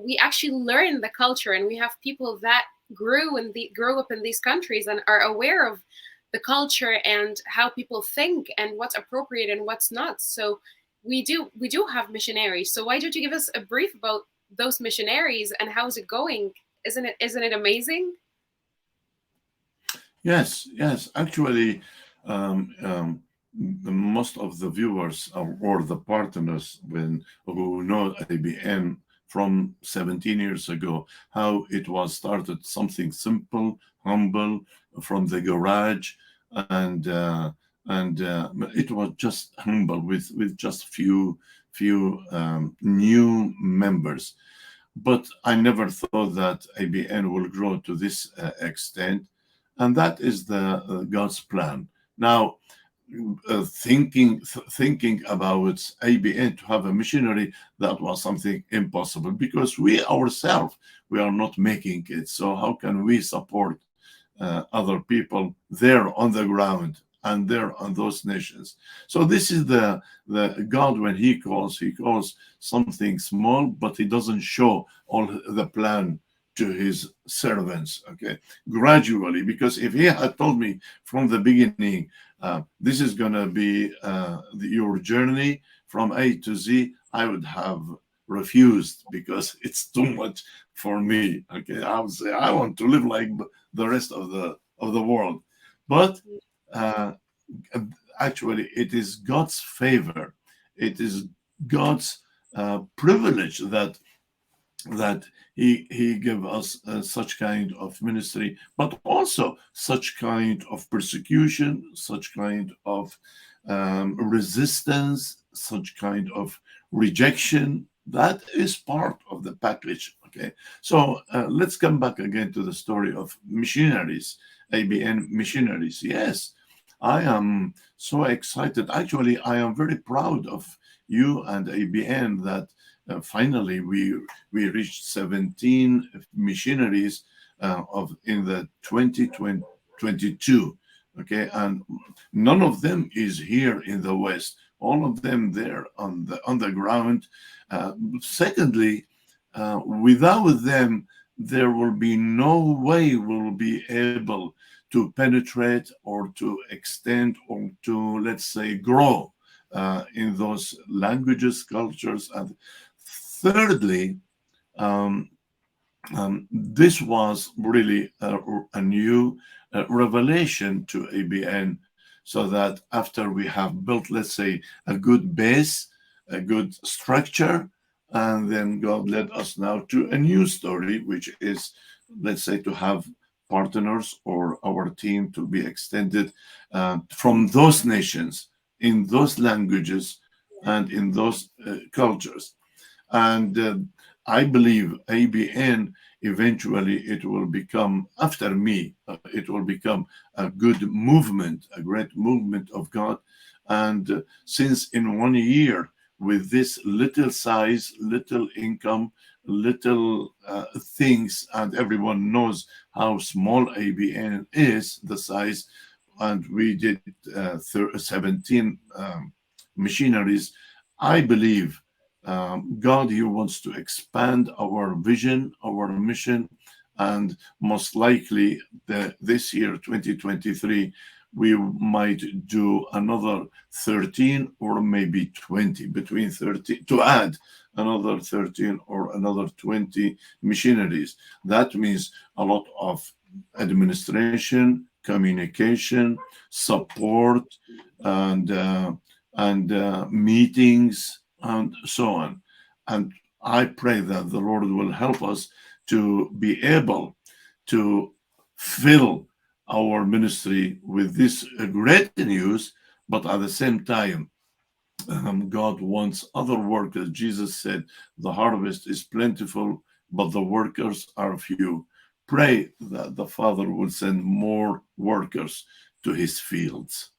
we actually learn the culture, and we have people that grew up in these countries and are aware of the culture and how people think and what's appropriate and what's not. So we do have missionaries. So why don't you give us a brief about those missionaries and how's it going? Isn't it amazing? Yes, yes. Actually, most of the viewers or the partners who know ABN from 17 years ago, how it was started something simple, humble, from the garage, and it was just humble with just few new members. But I never thought that ABN will grow to this extent, and that is the God's plan. Now, thinking about ABN to have a missionary, that was something impossible because we ourselves we are not making it. So how can we support other people there on the ground and there on those nations? So this is the God. When he calls something small, but he doesn't show all the plan to his servants, okay, gradually. Because if he had told me from the beginning, this is going to be your journey from A to Z, I would have refused because it's too much for me. Okay, I would say I want to live like the rest of the world. But uh, actually, it is God's favor. It is God's privilege that he gave us such kind of ministry, but also such kind of persecution, such kind of resistance, such kind of rejection. That is part of the package. Okay, so let's come back again to the story of missionaries, ABN missionaries. Yes, I am so excited. Actually, I am very proud of you and ABN that finally we reached 17 missionaries of in the 2022. Okay, and none of them is here in the West. All of them there on the ground. Secondly, without them, there will be no way we'll be able to penetrate or to extend or to, let's say, grow in those languages, cultures, and thirdly, um, this was really a new revelation to ABN, so that after we have built, let's say, a good base, a good structure, and then God led us now to a new story, which is, let's say, to have partners or our team to be extended from those nations, in those languages, and in those cultures. And I believe ABN eventually it will become, after me, it will become a good movement, a great movement of God. And since in 1 year, with this little size, little income, little things, and everyone knows how small ABN is, the size, and we did 17 missionaries. I believe God here wants to expand our vision, our mission, and most likely this year, 2023, we might do another 13 or maybe 20, between 30, to add another 13 or another 20 missionaries. That means a lot of administration, communication, support, and meetings, and so on. And I pray that the Lord will help us to be able to fill our ministry with this great news, but at the same time, God wants other workers. Jesus said, the harvest is plentiful, but the workers are few. Pray that the Father will send more workers to his fields.